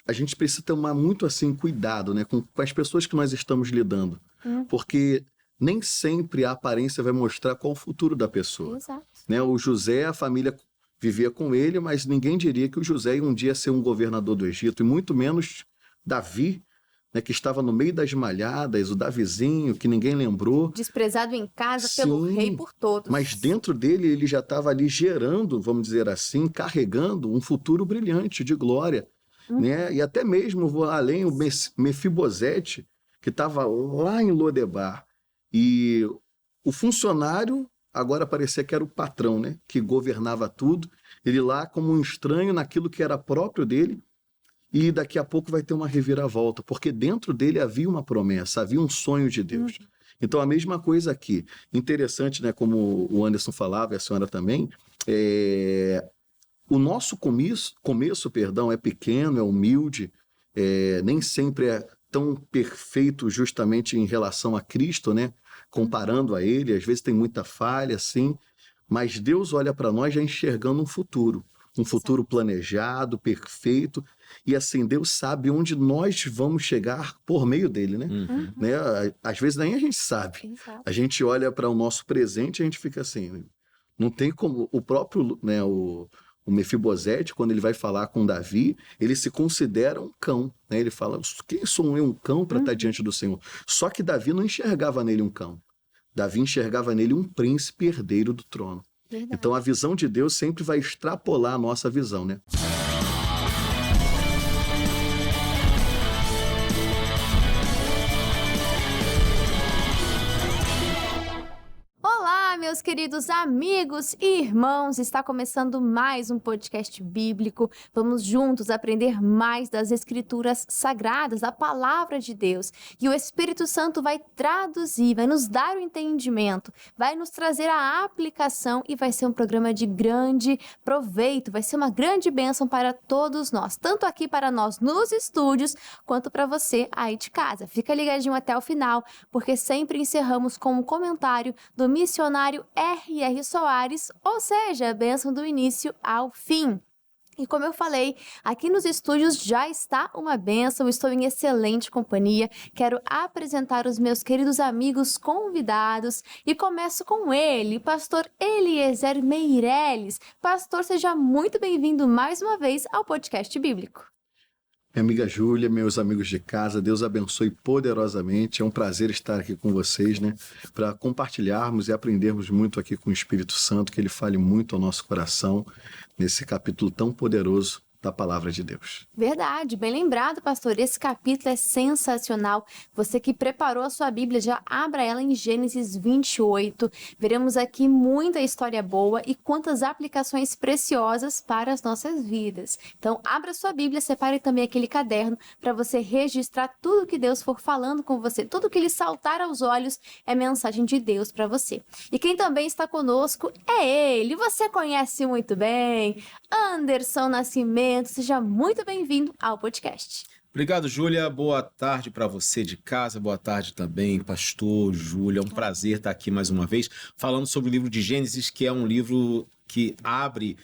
a gente precisa tomar muito assim cuidado, né, com as pessoas que nós estamos lidando, porque nem sempre a aparência vai mostrar qual o futuro da pessoa. Exato. Né? O José, a família vivia com ele, mas ninguém diria que o José ia um dia ser um governador do Egito, e muito menos Davi, né, que estava no meio das malhadas, o Davizinho, que ninguém lembrou. Desprezado em casa pelo rei por todos. Mas dentro dele, ele já estava ali gerando, vamos dizer assim, carregando um futuro brilhante de glória. Né? E até mesmo, vou além, o Mefibosete, que estava lá em Lodebar. E o funcionário agora parecia que era o patrão, né? Que governava tudo. Ele lá como um estranho naquilo que era próprio dele. E daqui a pouco vai ter uma reviravolta, porque dentro dele havia uma promessa, havia um sonho de Deus. Então, a mesma coisa aqui. Interessante, né, como o Anderson falava, e a senhora também, o nosso começo, é pequeno, é humilde, nem sempre é tão perfeito justamente em relação a Cristo, né? Comparando a Ele, às vezes tem muita falha, sim, mas Deus olha para nós já enxergando um futuro planejado, perfeito, e assim, Deus sabe onde nós vamos chegar por meio dele, né? Né? Às vezes nem a gente sabe. Exato. A gente olha para o nosso presente e a gente fica assim, não tem como, o próprio, né, o Mefibosete, quando ele vai falar com Davi, ele se considera um cão, né? Ele fala, quem sou eu, um cão, para estar diante do Senhor? Só que Davi não enxergava nele um cão. Davi enxergava nele um príncipe herdeiro do trono. Verdade. Então a visão de Deus sempre vai extrapolar a nossa visão, né? Olá, meus queridos amigos e irmãos, está começando mais um podcast bíblico. Vamos juntos aprender mais das Escrituras Sagradas, da Palavra de Deus. E o Espírito Santo vai traduzir, vai nos dar o entendimento, vai nos trazer a aplicação e vai ser um programa de grande proveito, vai ser uma grande bênção para todos nós, tanto aqui para nós nos estúdios, quanto para você aí de casa. Fica ligadinho até o final, porque sempre encerramos com um comentário do missionário R.R. Soares, ou seja, a bênção do início ao fim. E como eu falei, aqui nos estúdios já está uma bênção, estou em excelente companhia, quero apresentar os meus queridos amigos convidados e começo com ele, pastor Eliezer Meireles. Pastor, seja muito bem-vindo mais uma vez ao podcast bíblico. Minha amiga Júlia, meus amigos de casa, Deus abençoe poderosamente. É um prazer estar aqui com vocês, né? Para compartilharmos e aprendermos muito aqui com o Espírito Santo, que ele fale muito ao nosso coração nesse capítulo tão poderoso da Palavra de Deus. Verdade, bem lembrado, pastor. Esse capítulo é sensacional. Você que preparou a sua Bíblia, já abra ela em Gênesis 28. Veremos aqui muita história boa e quantas aplicações preciosas para as nossas vidas. Então, abra sua Bíblia, separe também aquele caderno para você registrar tudo que Deus for falando com você. Tudo que lhe saltar aos olhos é mensagem de Deus para você. E quem também está conosco é ele. Você conhece muito bem, Anderson Nascimento. Seja muito bem-vindo ao podcast. Obrigado, Júlia. Boa tarde para você de casa. Boa tarde também, pastor Júlia. É um prazer estar aqui mais uma vez falando sobre o livro de Gênesis, que é um livro que abre,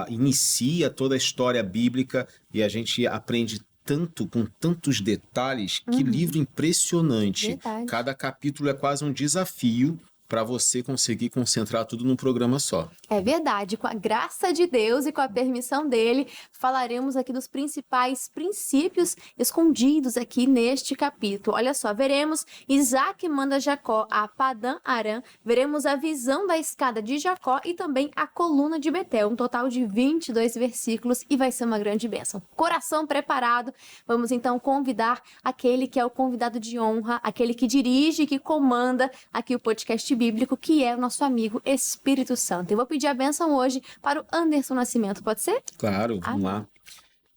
inicia toda a história bíblica e a gente aprende tanto, com tantos detalhes. Que livro impressionante. Verdade. Cada capítulo é quase um desafio para você conseguir concentrar tudo num programa só. É verdade, com a graça de Deus e com a permissão dele, falaremos aqui dos principais princípios escondidos aqui neste capítulo. Olha só, veremos Isaac manda Jacó a Padã Arã, veremos a visão da escada de Jacó e também a coluna de Betel, um total de 22 versículos e vai ser uma grande bênção. Coração preparado, vamos então convidar aquele que é o convidado de honra, aquele que dirige, que comanda aqui o podcast bíblico, que é o nosso amigo Espírito Santo. Eu vou pedir a bênção hoje para o Anderson Nascimento, pode ser? Claro, vamos lá.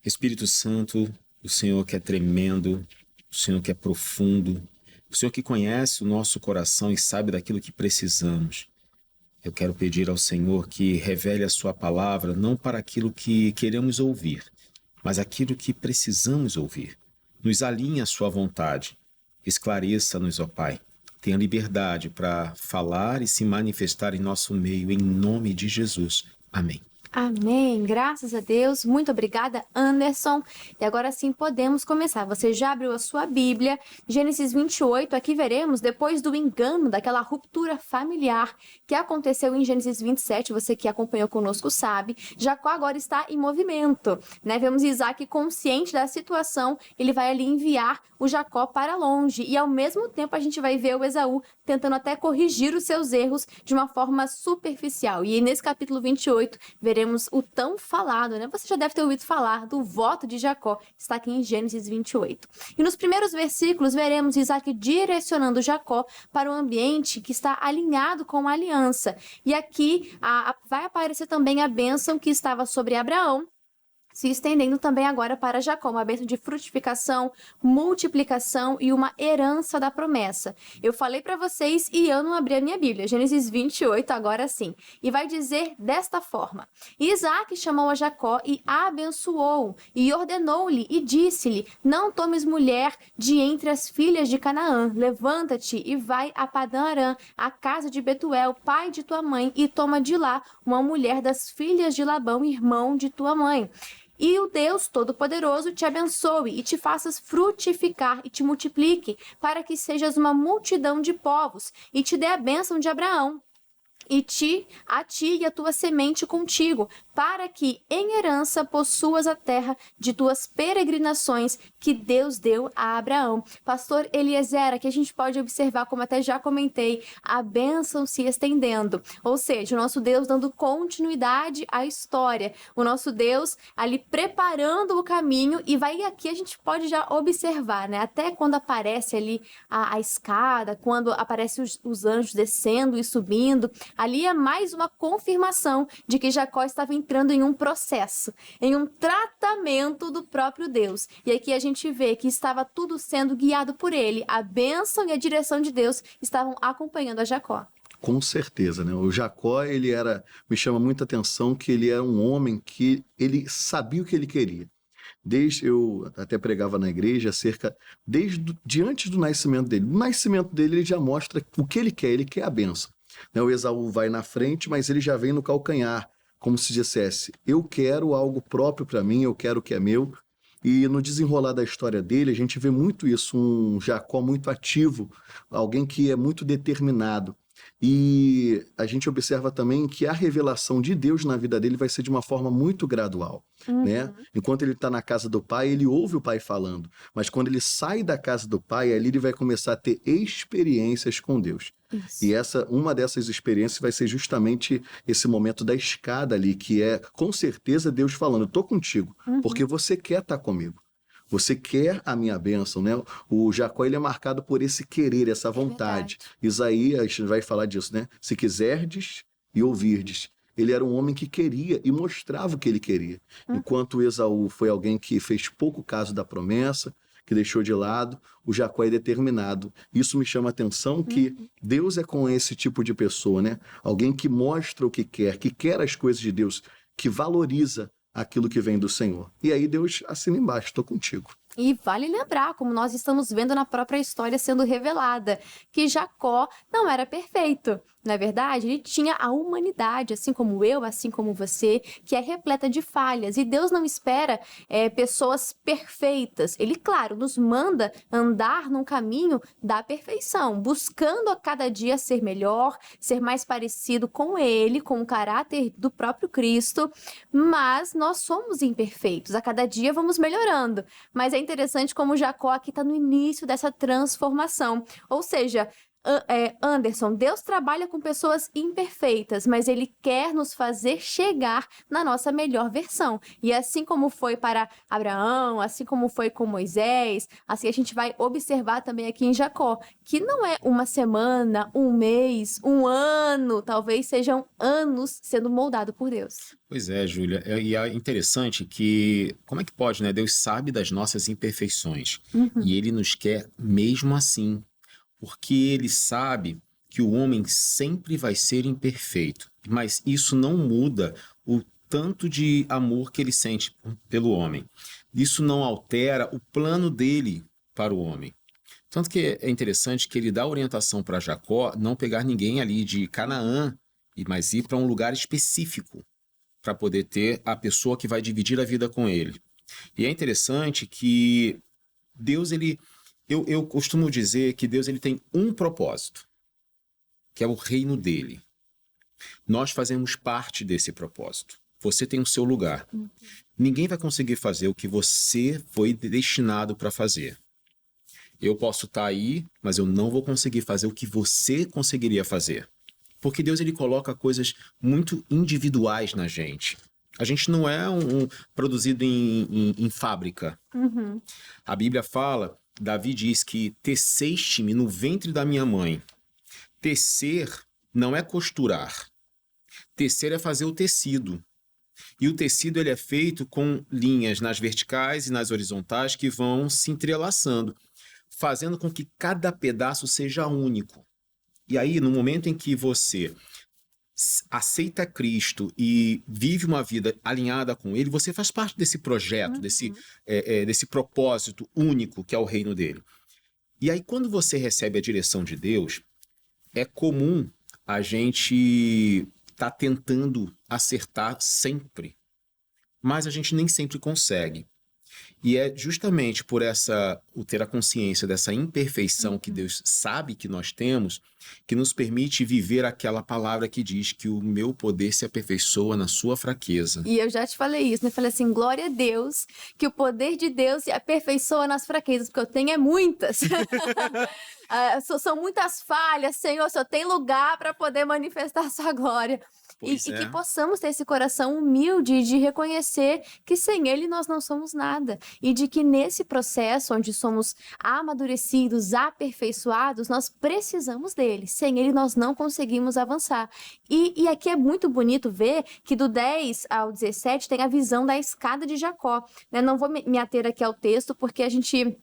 Espírito Santo, o Senhor que é tremendo, o Senhor que é profundo, o Senhor que conhece o nosso coração e sabe daquilo que precisamos. Eu quero pedir ao Senhor que revele a sua palavra não para aquilo que queremos ouvir, mas aquilo que precisamos ouvir. Nos alinhe à sua vontade. Esclareça-nos, ó Pai. Tenha liberdade para falar e se manifestar em nosso meio, em nome de Jesus. Amém. Amém, graças a Deus. Muito obrigada, Anderson. E agora sim podemos começar. Você já abriu a sua Bíblia, Gênesis 28, aqui veremos, depois do engano, daquela ruptura familiar que aconteceu em Gênesis 27, você que acompanhou conosco sabe, Jacó agora está em movimento, né? Vemos Isaac consciente da situação, ele vai ali enviar o Jacó para longe, e ao mesmo tempo a gente vai ver o Esaú tentando até corrigir os seus erros de uma forma superficial. E nesse capítulo 28, veremos o tão falado, né? Você já deve ter ouvido falar do voto de Jacó, está aqui em Gênesis 28. E nos primeiros versículos veremos Isaac direcionando Jacó para um ambiente que está alinhado com a aliança. E aqui vai aparecer também a bênção que estava sobre Abraão, se estendendo também agora para Jacó, uma bênção de frutificação, multiplicação e uma herança da promessa. Eu falei para vocês e eu não abri a minha Bíblia, Gênesis 28, agora sim. E vai dizer desta forma: Isaac chamou a Jacó e a abençoou, e ordenou-lhe e disse-lhe: não tomes mulher de entre as filhas de Canaã, levanta-te e vai a Padã-Arã, a casa de Betuel, pai de tua mãe, e toma de lá uma mulher das filhas de Labão, irmão de tua mãe. E o Deus Todo-Poderoso te abençoe e te faças frutificar e te multiplique, para que sejas uma multidão de povos, e te dê a bênção de Abraão, e a ti e a tua semente contigo, para que em herança possuas a terra de tuas peregrinações que Deus deu a Abraão. Pastor Eliezer, aqui a gente pode observar, como até já comentei, a bênção se estendendo, ou seja, o nosso Deus dando continuidade à história, o nosso Deus ali preparando o caminho, e vai aqui a gente pode já observar, né? Até quando aparece ali a escada, quando aparecem os anjos descendo e subindo, ali é mais uma confirmação de que Jacó estava entrando em um processo, em um tratamento do próprio Deus. E aqui a gente vê que estava tudo sendo guiado por ele. A bênção e a direção de Deus estavam acompanhando a Jacó. Com certeza, né? O Jacó, me chama muita atenção que ele era um homem que ele sabia o que ele queria. Eu até pregava na igreja de antes do nascimento dele. No nascimento dele, ele já mostra o que ele quer a bênção. O Esaú vai na frente, mas ele já vem no calcanhar, como se dissesse: eu quero algo próprio para mim, eu quero o que é meu. E no desenrolar da história dele, a gente vê muito isso, um Jacó muito ativo, alguém que é muito determinado. E a gente observa também que a revelação de Deus na vida dele vai ser de uma forma muito gradual, né? Enquanto ele está na casa do pai, ele ouve o pai falando. Mas quando ele sai da casa do pai, ali ele vai começar a ter experiências com Deus. Isso. E uma dessas experiências vai ser justamente esse momento da escada ali, que é com certeza Deus falando: eu estou contigo, porque você quer estar comigo. Você quer a minha bênção, né? O Jacó, ele é marcado por esse querer, essa vontade. Isaías vai falar disso, né? Se quiserdes e ouvirdes. Ele era um homem que queria e mostrava o que ele queria. Enquanto Esaú foi alguém que fez pouco caso da promessa, que deixou de lado, o Jacó é determinado. Isso me chama a atenção que Deus é com esse tipo de pessoa, né? Alguém que mostra o que quer as coisas de Deus, que valoriza aquilo que vem do Senhor. E aí Deus assina embaixo: estou contigo. E vale lembrar, como nós estamos vendo na própria história sendo revelada, que Jacó não era perfeito. Na verdade, ele tinha a humanidade, assim como eu, assim como você, que é repleta de falhas. E Deus não espera pessoas perfeitas. Ele, claro, nos manda andar num caminho da perfeição, buscando a cada dia ser melhor, ser mais parecido com ele, com o caráter do próprio Cristo. Mas nós somos imperfeitos. A cada dia vamos melhorando. Mas é interessante como Jacó aqui está no início dessa transformação. Ou seja, Anderson, Deus trabalha com pessoas imperfeitas, mas Ele quer nos fazer chegar na nossa melhor versão. E assim como foi para Abraão, assim como foi com Moisés, assim a gente vai observar também aqui em Jacó, que não é uma semana, um mês, um ano, talvez sejam anos sendo moldado por Deus. Pois é, Júlia. E é interessante que, como é que pode, né? Deus sabe das nossas imperfeições e Ele nos quer mesmo assim. Porque ele sabe que o homem sempre vai ser imperfeito, mas isso não muda o tanto de amor que ele sente pelo homem. Isso não altera o plano dele para o homem. Tanto que é interessante que ele dá orientação para Jacó não pegar ninguém ali de Canaã, mas ir para um lugar específico, para poder ter a pessoa que vai dividir a vida com ele. E é interessante que Deus, eu costumo dizer que Deus ele tem um propósito, que é o reino dele. Nós fazemos parte desse propósito. Você tem o seu lugar. Ninguém vai conseguir fazer o que você foi destinado para fazer. Eu posso estar aí, mas eu não vou conseguir fazer o que você conseguiria fazer. Porque Deus ele coloca coisas muito individuais na gente. A gente não é produzido em fábrica. A Bíblia fala, Davi diz que teceste-me no ventre da minha mãe. Tecer não é costurar. Tecer é fazer o tecido. E o tecido ele é feito com linhas nas verticais e nas horizontais que vão se entrelaçando, fazendo com que cada pedaço seja único. E aí, no momento em que você aceita Cristo e vive uma vida alinhada com Ele, você faz parte desse projeto, desse propósito único que é o reino dele. E aí, quando você recebe a direção de Deus, é comum a gente estar tentando acertar sempre, mas a gente nem sempre consegue. E é justamente por ter a consciência dessa imperfeição que Deus sabe que nós temos, que nos permite viver aquela palavra que diz que o meu poder se aperfeiçoa na sua fraqueza. E eu já te falei isso, né? Falei assim, glória a Deus, que o poder de Deus se aperfeiçoa nas fraquezas, porque eu tenho muitas. São muitas falhas, Senhor, só tem lugar para poder manifestar sua glória. E que possamos ter esse coração humilde de reconhecer que sem Ele nós não somos nada. E de que nesse processo onde somos amadurecidos, aperfeiçoados, nós precisamos dele. Sem Ele nós não conseguimos avançar. E aqui é muito bonito ver que do 10 ao 17 tem a visão da escada de Jacó. Né? Não vou me ater aqui ao texto porque a gente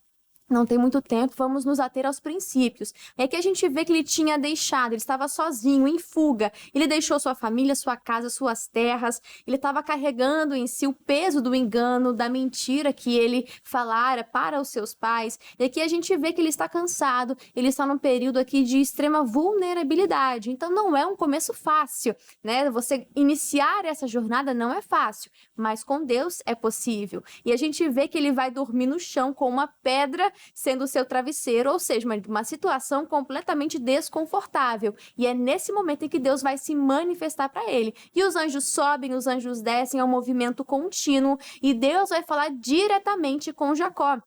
não tem muito tempo, vamos nos ater aos princípios. É que a gente vê que ele tinha deixado, ele estava sozinho, em fuga. Ele deixou sua família, sua casa, suas terras. Ele estava carregando em si o peso do engano, da mentira que ele falara para os seus pais. E aqui a gente vê que ele está cansado, ele está num período aqui de extrema vulnerabilidade. Então não é um começo fácil, né? Você iniciar essa jornada não é fácil, mas com Deus é possível. E a gente vê que ele vai dormir no chão com uma pedra sendo o seu travesseiro, ou seja, uma situação completamente desconfortável. E é nesse momento em que Deus vai se manifestar para ele. E os anjos sobem, os anjos descem, é um movimento contínuo, e Deus vai falar diretamente com Jacó.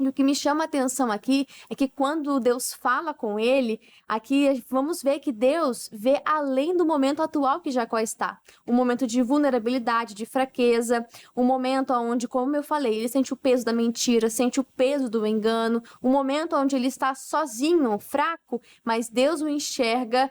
E o que me chama a atenção aqui é que quando Deus fala com ele, aqui vamos ver que Deus vê além do momento atual que Jacó está. Um momento de vulnerabilidade, de fraqueza, um momento onde, como eu falei, ele sente o peso da mentira, sente o peso do engano, um momento onde ele está sozinho, fraco, mas Deus o enxerga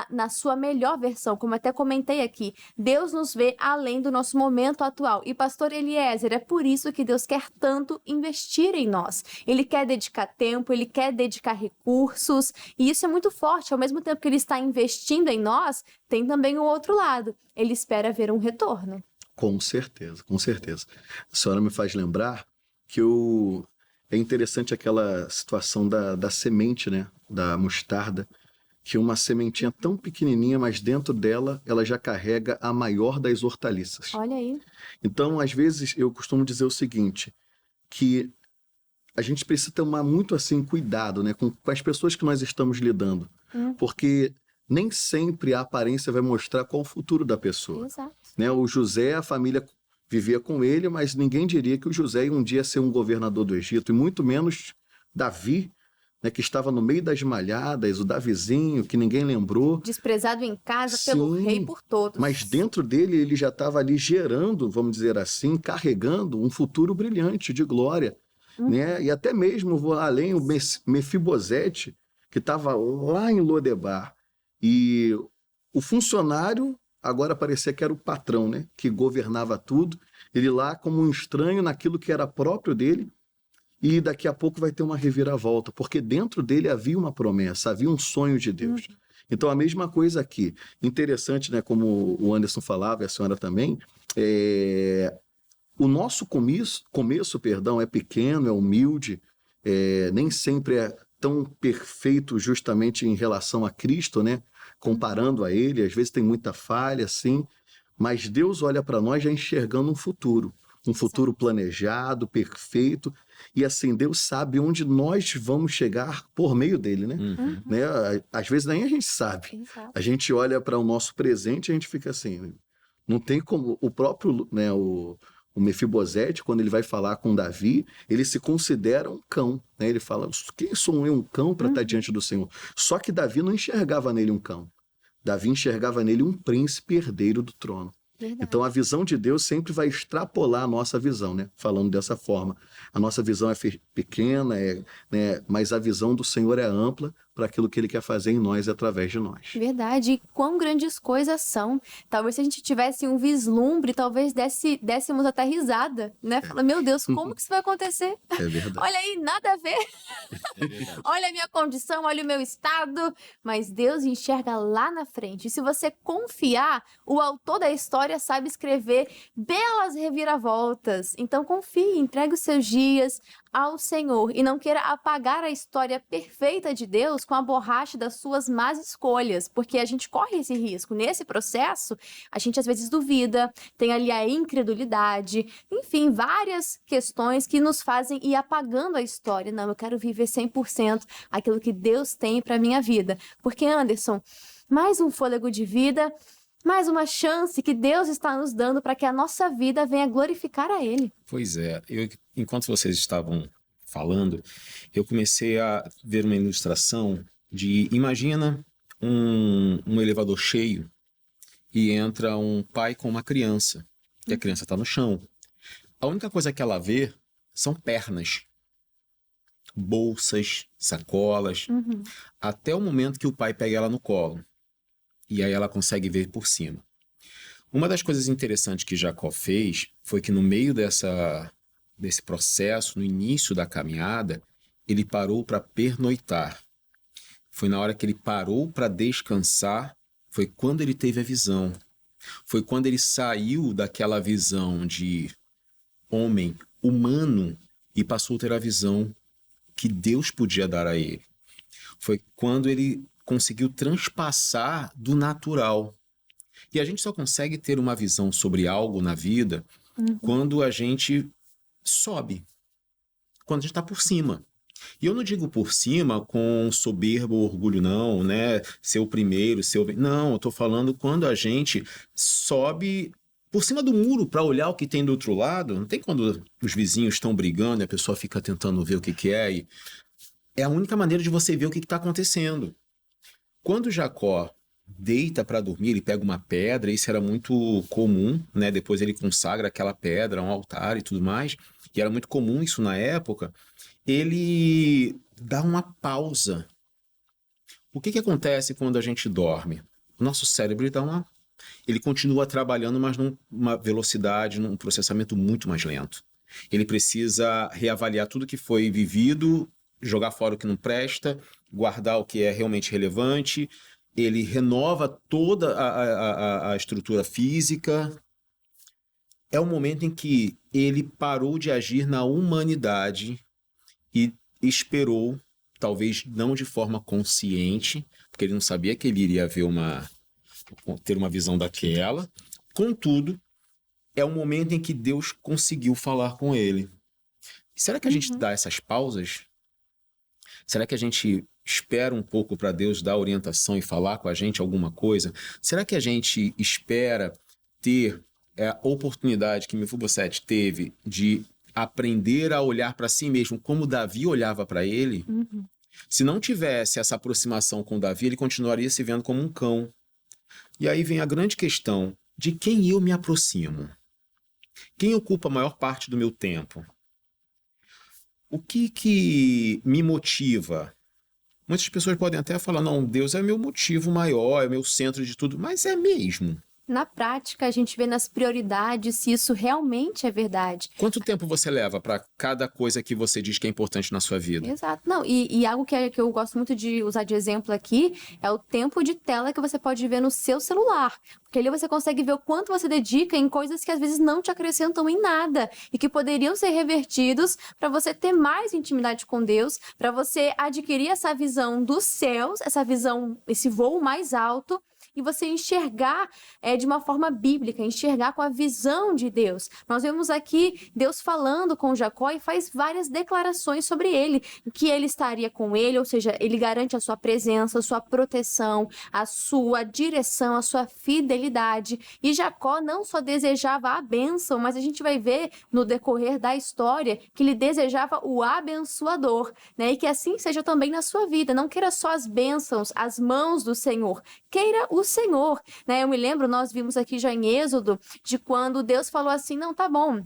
na sua melhor versão, como até comentei aqui. Deus nos vê além do nosso momento atual. E pastor Eliezer, é por isso que Deus quer tanto investir em nós. Ele quer dedicar tempo, ele quer dedicar recursos, e isso é muito forte. Ao mesmo tempo que ele está investindo em nós, tem também o outro lado. Ele espera ver um retorno. Com certeza, com certeza. A senhora me faz lembrar que é interessante aquela situação da semente, né? Da mostarda, que uma sementinha tão pequenininha, mas dentro dela, ela já carrega a maior das hortaliças. Olha aí. Então, às vezes, eu costumo dizer o seguinte, que a gente precisa tomar muito assim cuidado, né, com as pessoas que nós estamos lidando, porque nem sempre a aparência vai mostrar qual o futuro da pessoa. Exato. Né? O José, a família vivia com ele, mas ninguém diria que o José ia um dia ser um governador do Egito, e muito menos Davi, né, que estava no meio das malhadas, o Davizinho, que ninguém lembrou. Desprezado em casa pelo rei por todos. Mas dentro dele, ele já estava ali gerando, vamos dizer assim, carregando um futuro brilhante de glória. Né? E até mesmo vou além, o Mefibosete, que estava lá em Lodebar, e o funcionário agora parecia que era o patrão, né? Que governava tudo, ele lá como um estranho naquilo que era próprio dele, e daqui a pouco vai ter uma reviravolta, porque dentro dele havia uma promessa, havia um sonho de Deus. Então a mesma coisa aqui, interessante, né? Como o Anderson falava, e a senhora também, o nosso começo, é pequeno, é humilde, nem sempre é tão perfeito justamente em relação a Cristo, né? Comparando a Ele, às vezes tem muita falha, sim, Mas Deus olha para nós já enxergando um futuro planejado, perfeito, e assim, Deus sabe onde nós vamos chegar por meio dele, né? Né? Às vezes nem a gente sabe. Exato. A gente olha para o nosso presente e a gente fica assim, não tem como, o próprio, né, o Mefibosete, quando ele vai falar com Davi, ele se considera um cão, né? Ele fala, quem sou eu, um cão, para estar diante do Senhor? Só que Davi não enxergava nele um cão. Davi enxergava nele um príncipe herdeiro do trono. Verdade. Então a visão de Deus sempre vai extrapolar a nossa visão, né? Falando dessa forma. A nossa visão é pequena, né? Mas a visão do Senhor é ampla para aquilo que Ele quer fazer em nós e através de nós. Verdade, e quão grandes coisas são. Talvez se a gente tivesse um vislumbre, talvez dessemos até risada, né? Fala, meu Deus, como que isso vai acontecer? É verdade. Olha aí, nada a ver. Olha a minha condição, olha o meu estado. Mas Deus enxerga lá na frente. E se você confiar, o autor da história sabe escrever belas reviravoltas. Então confie, entregue os seus dias ao Senhor e não queira apagar a história perfeita de Deus com a borracha das suas más escolhas, porque a gente corre esse risco. Nesse processo, a gente às vezes duvida, tem ali a incredulidade, enfim, várias questões que nos fazem ir apagando a história. Não, eu quero viver 100% aquilo que Deus tem para minha vida. Porque, Anderson, mais um fôlego de vida, mais uma chance que Deus está nos dando para que a nossa vida venha glorificar a Ele. Pois é, enquanto vocês estavam falando, eu comecei a ver uma ilustração de, imagina um elevador cheio e entra um pai com uma criança, e a criança está no chão. A única coisa que ela vê são pernas, bolsas, sacolas, até o momento que o pai pega ela no colo. E aí ela consegue ver por cima. Uma das coisas interessantes que Jacó fez foi que no meio desse processo, no início da caminhada, ele parou para pernoitar. Foi na hora que ele parou para descansar, foi quando ele teve a visão. Foi quando ele saiu daquela visão de homem humano e passou a ter a visão que Deus podia dar a ele. Foi quando ele conseguiu transpassar do natural. E a gente só consegue ter uma visão sobre algo na vida quando a gente sobe, quando a gente está por cima. E eu não digo por cima com soberba ou orgulho, não, né? Ser o primeiro, Não, eu estou falando quando a gente sobe por cima do muro para olhar o que tem do outro lado. Não tem quando os vizinhos estão brigando e a pessoa fica tentando ver o que é. E é a única maneira de você ver o que está acontecendo. Quando Jacó deita para dormir, ele pega uma pedra, isso era muito comum, né? Depois ele consagra aquela pedra, um altar e tudo mais, e era muito comum isso na época. Ele dá uma pausa. O que acontece quando a gente dorme? O nosso cérebro ele continua trabalhando, mas numa velocidade, num processamento muito mais lento. Ele precisa reavaliar tudo que foi vivido, jogar fora o que não presta, guardar o que é realmente relevante. Ele renova toda a estrutura física. É o momento em que ele parou de agir na humanidade e esperou, talvez não de forma consciente, porque ele não sabia que ele iria ter uma visão daquela. Contudo, é o momento em que Deus conseguiu falar com ele. Será que a gente dá essas pausas? Será que a gente espera um pouco para Deus dar orientação e falar com a gente alguma coisa? Será que a gente espera ter a oportunidade que Mefibosete teve de aprender a olhar para si mesmo como Davi olhava para ele? Se não tivesse essa aproximação com Davi, ele continuaria se vendo como um cão. E aí vem a grande questão de quem eu me aproximo. Quem ocupa a maior parte do meu tempo? O que me motiva? Muitas pessoas podem até falar, não, Deus é meu motivo maior, é meu centro de tudo, mas é mesmo. Na prática, a gente vê nas prioridades se isso realmente é verdade. Quanto tempo você leva para cada coisa que você diz que é importante na sua vida? Exato. Não, e algo que eu gosto muito de usar de exemplo aqui é o tempo de tela que você pode ver no seu celular. Porque ali você consegue ver o quanto você dedica em coisas que às vezes não te acrescentam em nada e que poderiam ser revertidos para você ter mais intimidade com Deus, para você adquirir essa visão dos céus, essa visão, esse voo mais alto e você enxergar de uma forma bíblica, enxergar com a visão de Deus. Nós vemos aqui Deus falando com Jacó e faz várias declarações sobre ele, que ele estaria com ele, ou seja, ele garante a sua presença, a sua proteção, a sua direção, a sua fidelidade. E Jacó não só desejava a bênção, mas a gente vai ver no decorrer da história que ele desejava o abençoador, né? E que assim seja também na sua vida. Não queira só as bênçãos, as mãos do Senhor, queira o Senhor, né? Eu me lembro, nós vimos aqui já em Êxodo, de quando Deus falou assim, não, tá bom,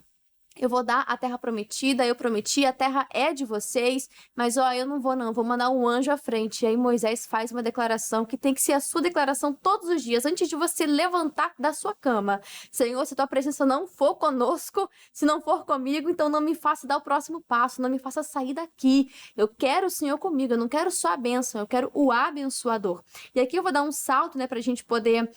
eu vou dar a terra prometida, eu prometi, a terra é de vocês, mas ó, eu não, vou mandar um anjo à frente. E aí Moisés faz uma declaração que tem que ser a sua declaração todos os dias, antes de você levantar da sua cama. Senhor, se tua presença não for conosco, se não for comigo, então não me faça dar o próximo passo, não me faça sair daqui. Eu quero o Senhor comigo, eu não quero só a bênção, eu quero o abençoador. E aqui eu vou dar um salto, né, pra gente poder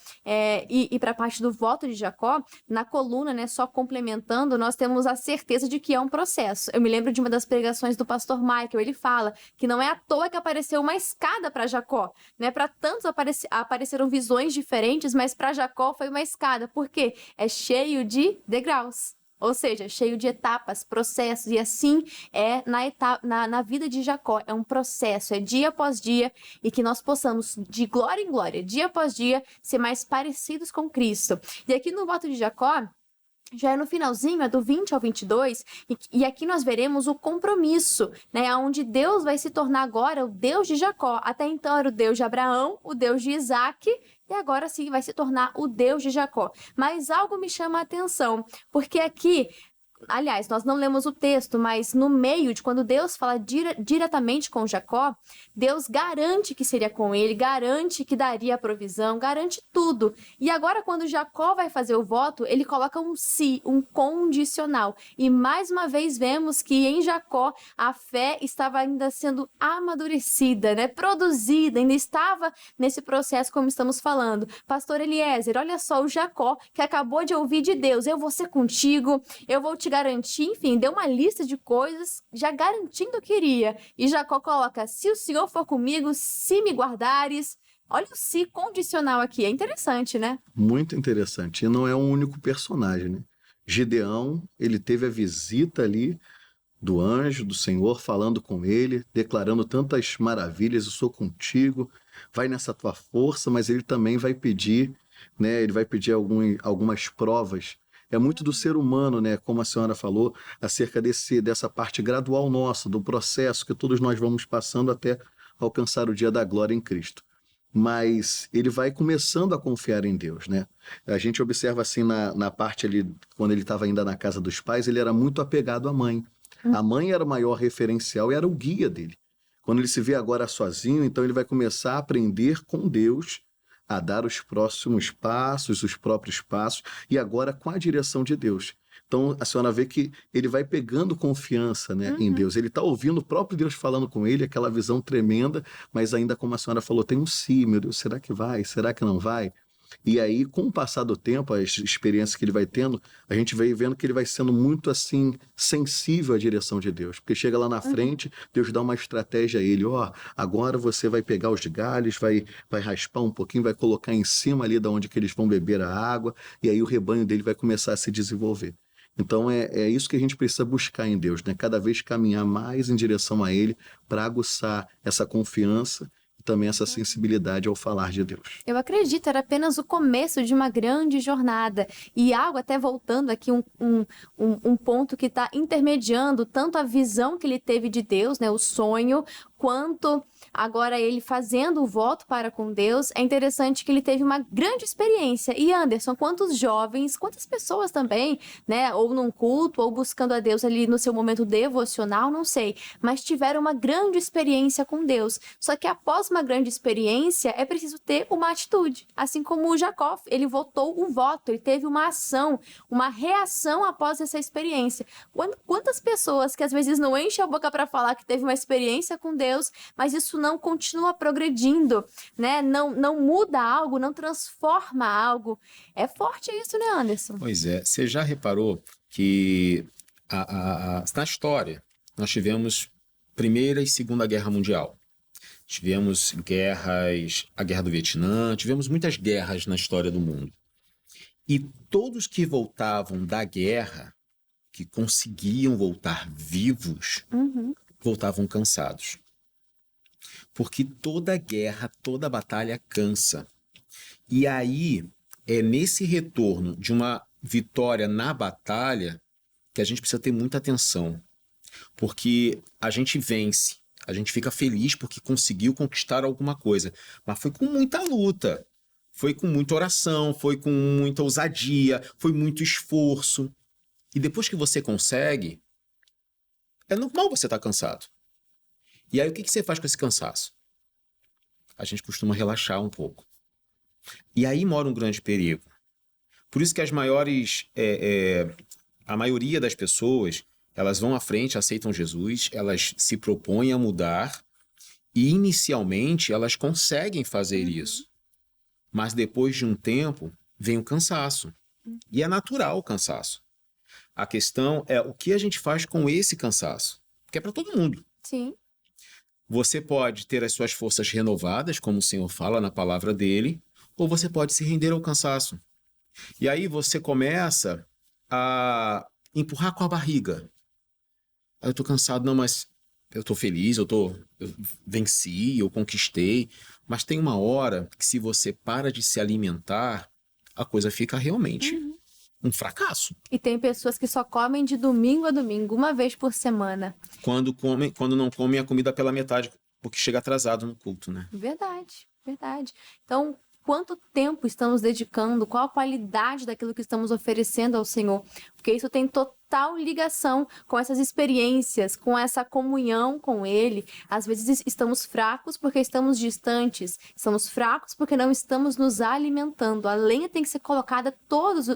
ir pra parte do voto de Jacó. Na coluna, né, só complementando, nós temos a certeza de que é um processo. Eu me lembro de uma das pregações do pastor Michael, ele fala que não é à toa que apareceu uma escada para Jacó, né? Para tantos apareceram visões diferentes, mas para Jacó foi uma escada, porque é cheio de degraus. Ou seja, cheio de etapas, processos, e assim é na vida de Jacó. É um processo, é dia após dia, e que nós possamos, de glória em glória, dia após dia, ser mais parecidos com Cristo. E aqui no voto de Jacó, já é no finalzinho, é do 20 ao 22, e aqui nós veremos o compromisso, né, onde Deus vai se tornar agora o Deus de Jacó. Até então era o Deus de Abraão, o Deus de Isaac, e agora sim vai se tornar o Deus de Jacó. Mas algo me chama a atenção, porque aqui, aliás, nós não lemos o texto, mas no meio de quando Deus fala diretamente com Jacó, Deus garante que seria com ele, garante que daria a provisão, garante tudo. E agora quando Jacó vai fazer o voto, ele coloca um se, um condicional. E mais uma vez vemos que em Jacó a fé estava ainda sendo amadurecida, né? Produzida, ainda estava nesse processo como estamos falando. Pastor Eliezer, olha só o Jacó que acabou de ouvir de Deus, eu vou ser contigo, eu vou te garantir, enfim, deu uma lista de coisas, já garantindo que iria. E Jacó coloca, se o Senhor for comigo, se me guardares. Olha o se condicional aqui, é interessante, né? Muito interessante. E não é um único personagem, né? Gideão, ele teve a visita ali do anjo, do Senhor, falando com ele, declarando tantas maravilhas, eu sou contigo, vai nessa tua força, mas ele também vai pedir, né? Ele vai pedir algumas provas. É muito do ser humano, né? Como a senhora falou, acerca dessa parte gradual nossa, do processo que todos nós vamos passando até alcançar o dia da glória em Cristo. Mas ele vai começando a confiar em Deus, né? A gente observa assim na parte ali, quando ele estava ainda na casa dos pais, ele era muito apegado à mãe. A mãe era o maior referencial e era o guia dele. Quando ele se vê agora sozinho, então ele vai começar a aprender com Deus a dar os próximos passos, os próprios passos, e agora com a direção de Deus. Então, a senhora vê que ele vai pegando confiança, né, em Deus. Ele está ouvindo o próprio Deus falando com ele, aquela visão tremenda, mas ainda como a senhora falou, tem um sim, meu Deus, será que vai? Será que não vai? E aí, com o passar do tempo, as experiências que ele vai tendo, a gente vai vendo que ele vai sendo muito, assim, sensível à direção de Deus. Porque chega lá na frente, Deus dá uma estratégia a ele. Ó, agora você vai pegar os galhos, vai raspar um pouquinho, vai colocar em cima ali de onde que eles vão beber a água, e aí o rebanho dele vai começar a se desenvolver. Então, é isso que a gente precisa buscar em Deus, né? Cada vez caminhar mais em direção a Ele para aguçar essa confiança e também essa sensibilidade ao falar de Deus. Eu acredito, era apenas o começo de uma grande jornada. E algo, até voltando aqui, um ponto que está intermediando tanto a visão que ele teve de Deus, né, o sonho, quanto agora ele fazendo o voto para com Deus. É interessante que ele teve uma grande experiência. E Anderson, quantos jovens, quantas pessoas também, né, ou num culto, ou buscando a Deus ali no seu momento devocional, não sei, mas tiveram uma grande experiência com Deus. Só que após uma grande experiência, é preciso ter uma atitude. Assim como o Jacó, ele votou um voto, ele teve uma ação, uma reação após essa experiência. Quantas pessoas que às vezes não enchem a boca para falar que teve uma experiência com Deus, mas isso não continua progredindo, né? Não muda algo, não transforma algo. É forte isso, né, Anderson? Pois é. Você já reparou que na história nós tivemos Primeira e Segunda Guerra Mundial. tivemos guerras, a Guerra do Vietnã, tivemos muitas guerras na história do mundo. E todos que voltavam da guerra, que conseguiam voltar vivos, voltavam cansados. Porque toda guerra, toda batalha cansa. E aí, é nesse retorno de uma vitória na batalha que a gente precisa ter muita atenção. Porque a gente vence, a gente fica feliz porque conseguiu conquistar alguma coisa. Mas foi com muita luta, foi com muita oração, foi com muita ousadia, foi muito esforço. E depois que você consegue, é normal você estar cansado. E aí o que você faz com esse cansaço? A gente costuma relaxar um pouco. E aí mora um grande perigo. Por isso que as maiores... a maioria das pessoas, elas vão à frente, aceitam Jesus, elas se propõem a mudar e inicialmente elas conseguem fazer isso. Mas depois de um tempo, vem o cansaço. E é natural o cansaço. A questão é o que a gente faz com esse cansaço. Porque é para todo mundo. Sim. Você pode ter as suas forças renovadas, como o Senhor fala na palavra dele, ou você pode se render ao cansaço. E aí você começa a empurrar com a barriga. Eu estou cansado, não, mas eu estou feliz, eu venci, eu conquistei. Mas tem uma hora que se você para de se alimentar, a coisa fica realmente um fracasso. E tem pessoas que só comem de domingo a domingo, uma vez por semana. Quando não comem a comida pela metade, porque chega atrasado no culto, né? Verdade, verdade. Então, quanto tempo estamos dedicando, qual a qualidade daquilo que estamos oferecendo ao Senhor? Porque isso tem total ligação com essas experiências, com essa comunhão com Ele. Às vezes estamos fracos porque estamos distantes, estamos fracos porque não estamos nos alimentando. A lenha tem que ser colocada todos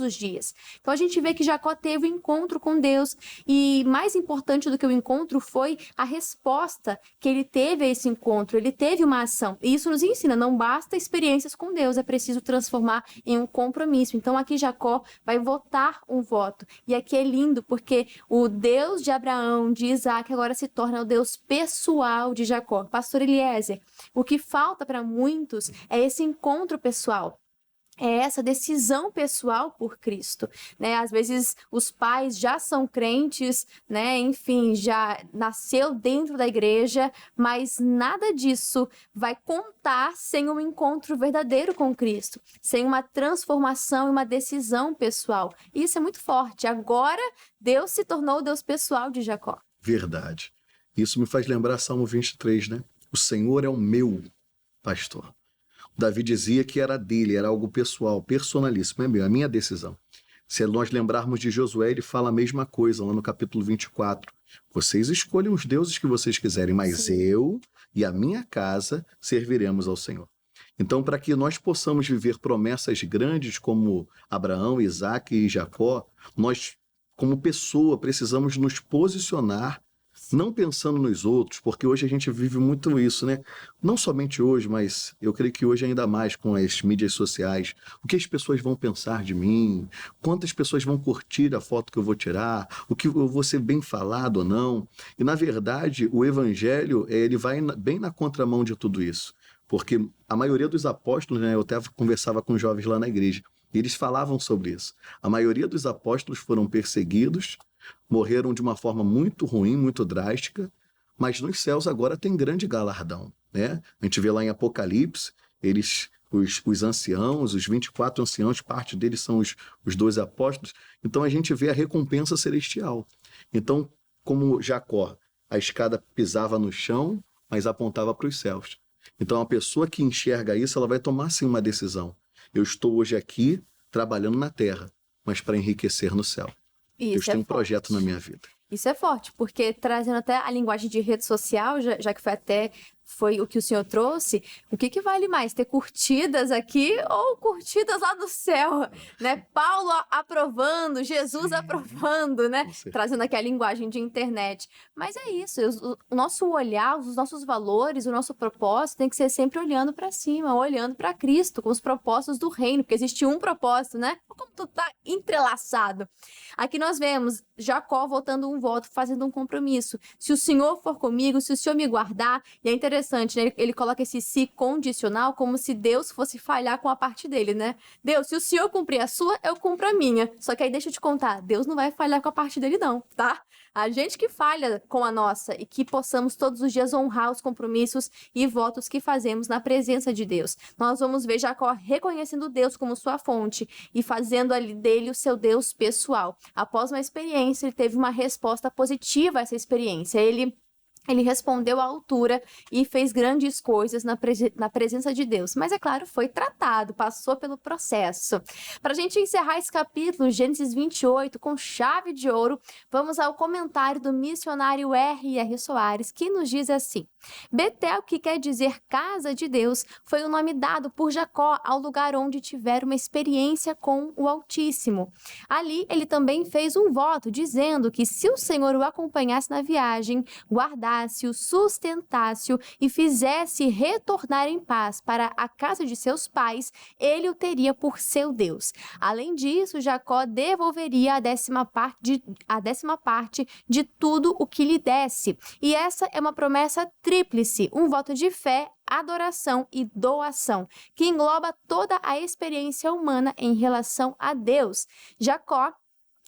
os dias. Então a gente vê que Jacó teve um encontro com Deus e mais importante do que o encontro foi a resposta que ele teve a esse encontro. Ele teve uma ação. E isso nos ensina, não basta experiências com Deus, é preciso transformar em um compromisso. Então aqui Jacó vai votar um voto. E aqui é lindo porque o Deus de Abraão, de Isaac, agora se torna o Deus pessoal de Jacó. Pastor Eliezer, o que falta para muitos é esse encontro pessoal. É essa decisão pessoal por Cristo, né? Às vezes os pais já são crentes, né? Enfim, já nasceu dentro da igreja, mas nada disso vai contar sem um encontro verdadeiro com Cristo, sem uma transformação e uma decisão pessoal. E isso é muito forte. Agora, Deus se tornou o Deus pessoal de Jacó. Verdade. Isso me faz lembrar Salmo 23, né? O Senhor é o meu pastor. Davi dizia que era dele, era algo pessoal, personalíssimo, é meu, é a minha decisão. Se nós lembrarmos de Josué, ele fala a mesma coisa lá no capítulo 24. Vocês escolhem os deuses que vocês quiserem, mas Sim. eu e a minha casa serviremos ao Senhor. Então, para que nós possamos viver promessas grandes como Abraão, Isaac e Jacó, nós, como pessoa, precisamos nos posicionar não pensando nos outros, porque hoje a gente vive muito isso, né? Não somente hoje, mas eu creio que hoje ainda mais com as mídias sociais. O que as pessoas vão pensar de mim? Quantas pessoas vão curtir a foto que eu vou tirar? O que eu vou ser bem falado ou não? E, na verdade, o evangelho, ele vai bem na contramão de tudo isso. Porque a maioria dos apóstolos, né? Eu até conversava com jovens lá na igreja, e eles falavam sobre isso. A maioria dos apóstolos foram perseguidos, morreram de uma forma muito ruim, muito drástica, mas nos céus agora tem grande galardão, né? A gente vê lá em Apocalipse, os anciãos, os 24 anciãos, parte deles são os 12 apóstolos, então a gente vê a recompensa celestial. Então, como Jacó, a escada pisava no chão, mas apontava para os céus. Então, a pessoa que enxerga isso, ela vai tomar sim uma decisão. Eu estou hoje aqui trabalhando na terra, mas para enriquecer no céu. Deus tem um projeto na minha vida. Isso é forte, porque trazendo até a linguagem de rede social, já que foi até foi o que o Senhor trouxe, o que vale mais? Ter curtidas aqui ou curtidas lá do céu, né? Paulo aprovando, Jesus aprovando, né? Trazendo aqui a linguagem de internet. Mas é isso, o nosso olhar, os nossos valores, o nosso propósito tem que ser sempre olhando para cima, olhando para Cristo, com os propósitos do reino, porque existe um propósito, né? Como tudo tá entrelaçado. Aqui nós vemos Jacó voltando um voto, fazendo um compromisso. Se o Senhor for comigo, se o Senhor me guardar, e é interessante, né? Ele coloca esse se condicional como se Deus fosse falhar com a parte dele, né? Deus, se o Senhor cumprir a sua, eu cumpro a minha. Só que aí deixa eu te contar, Deus não vai falhar com a parte dele não, tá? A gente que falha com a nossa e que possamos todos os dias honrar os compromissos e votos que fazemos na presença de Deus. Nós vamos ver Jacó reconhecendo Deus como sua fonte e fazendo ali dele o seu Deus pessoal. Após uma experiência, ele teve uma resposta positiva a essa experiência. Ele respondeu à altura e fez grandes coisas na presença de Deus. Mas, é claro, foi tratado, passou pelo processo. Para a gente encerrar esse capítulo, Gênesis 28, com chave de ouro, vamos ao comentário do missionário R.R. Soares, que nos diz assim: Betel, que quer dizer casa de Deus, foi o nome dado por Jacó ao lugar onde tiveram uma experiência com o Altíssimo. Ali, ele também fez um voto, dizendo que se o Senhor o acompanhasse na viagem, guardasse-o, sustentasse-o e fizesse retornar em paz para a casa de seus pais, ele o teria por seu Deus. Além disso, Jacó devolveria a décima parte de tudo o que lhe desse. E essa é uma promessa tríplice, um voto de fé, adoração e doação, que engloba toda a experiência humana em relação a Deus. Jacó,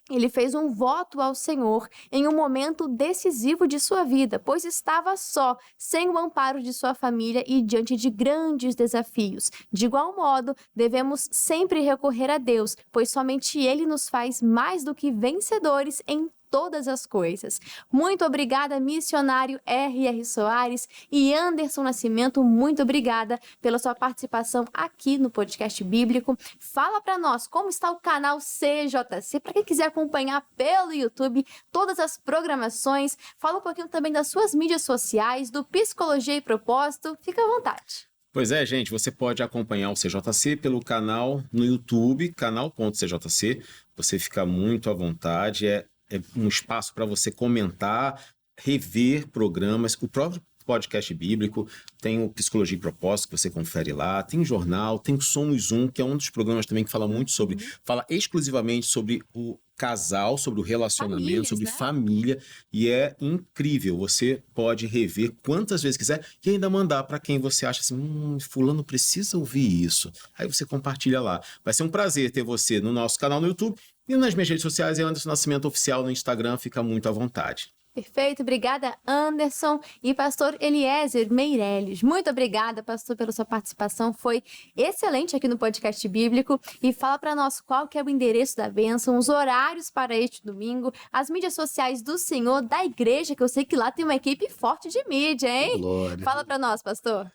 ele fez um voto ao Senhor em um momento decisivo de sua vida, pois estava só, sem o amparo de sua família e diante de grandes desafios. De igual modo, devemos sempre recorrer a Deus, pois somente Ele nos faz mais do que vencedores em todas as coisas. Muito obrigada, missionário R.R. Soares e Anderson Nascimento, muito obrigada pela sua participação aqui no Podcast Bíblico. Fala para nós como está o canal CJC, para quem quiser acompanhar pelo YouTube todas as programações. Fala um pouquinho também das suas mídias sociais, do Psicologia e Propósito, fica à vontade. Pois é, gente, você pode acompanhar o CJC pelo canal no YouTube, canal.cjc, você fica muito à vontade, é um espaço para você comentar, rever programas, o próprio podcast bíblico, tem o Psicologia e Propósito, que você confere lá, tem o jornal, tem o Somos Um, que é um dos programas também que fala muito sobre, fala exclusivamente sobre o casal, sobre o relacionamento, Famílias, sobre né? família, e é incrível, você pode rever quantas vezes quiser e ainda mandar para quem você acha assim, fulano precisa ouvir isso, aí você compartilha lá. Vai ser um prazer ter você no nosso canal no YouTube e nas minhas redes sociais, é Anderson Nascimento Oficial no Instagram, fica muito à vontade. Perfeito, obrigada Anderson e pastor Eliezer Meirelles. Muito obrigada, pastor, pela sua participação, foi excelente aqui no Podcast Bíblico. E fala para nós qual que é o endereço da bênção, os horários para este domingo, as mídias sociais do Senhor, da igreja, que eu sei que lá tem uma equipe forte de mídia, hein? Glória. Fala para nós, pastor.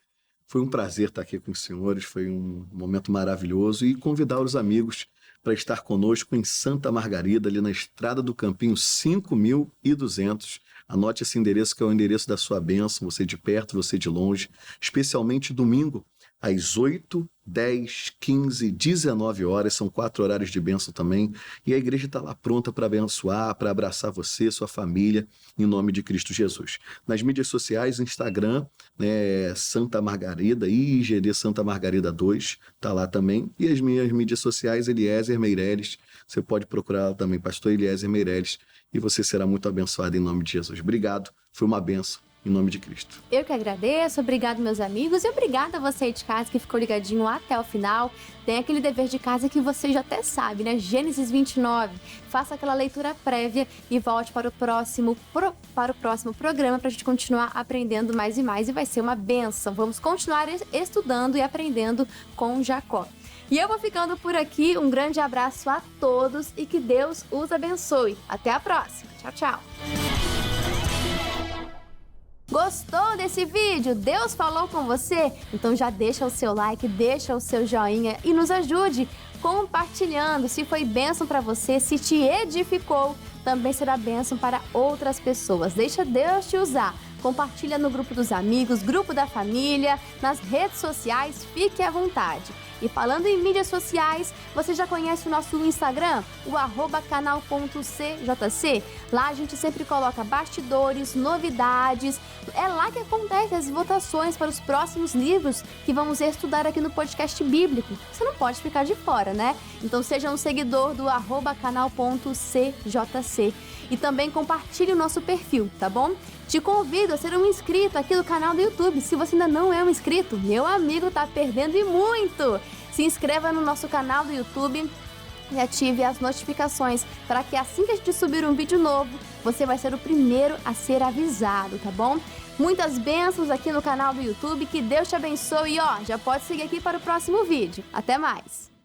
Foi um prazer estar aqui com os senhores, foi um momento maravilhoso e convidar os amigos para estar conosco em Santa Margarida, ali na Estrada do Campinho 5200. Anote esse endereço, que é o endereço da sua bênção, você de perto, você de longe, especialmente domingo, às 8, 10, 15, 19 horas, são 4 horários de bênção também, e a igreja está lá pronta para abençoar, para abraçar você, sua família, em nome de Cristo Jesus. Nas mídias sociais, Instagram, né, Santa Margarida, IGD Santa Margarida 2, está lá também, e as minhas mídias sociais, Eliezer Meirelles, você pode procurar também, pastor Eliezer Meirelles, e você será muito abençoado em nome de Jesus. Obrigado, foi uma bênção. Em nome de Cristo. Eu que agradeço, obrigado meus amigos e obrigada a você aí de casa que ficou ligadinho até o final. Tem aquele dever de casa que você já até sabe, né? Gênesis 29. Faça aquela leitura prévia e volte para o próximo programa para a gente continuar aprendendo mais e mais, e vai ser uma bênção. Vamos continuar estudando e aprendendo com Jacó. E eu vou ficando por aqui, um grande abraço a todos e que Deus os abençoe. Até a próxima. Tchau, tchau. Gostou desse vídeo? Deus falou com você? Então já deixa o seu like, deixa o seu joinha e nos ajude compartilhando. Se foi bênção para você, se te edificou, também será bênção para outras pessoas. Deixa Deus te usar. compartilha no grupo dos amigos, grupo da família, nas redes sociais, fique à vontade. E falando em mídias sociais, você já conhece o nosso Instagram? O @canal.cjc. Lá a gente sempre coloca bastidores, novidades. É lá que acontecem as votações para os próximos livros que vamos estudar aqui no podcast bíblico. Você não pode ficar de fora, né? Então seja um seguidor do @canal.cjc. E também compartilhe o nosso perfil, tá bom? Te convido a ser um inscrito aqui do canal do YouTube. Se você ainda não é um inscrito, meu amigo, tá perdendo e muito! Se inscreva no nosso canal do YouTube e ative as notificações para que assim que a gente subir um vídeo novo, você vai ser o primeiro a ser avisado, tá bom? Muitas bênçãos aqui no canal do YouTube, que Deus te abençoe e já pode seguir aqui para o próximo vídeo. Até mais!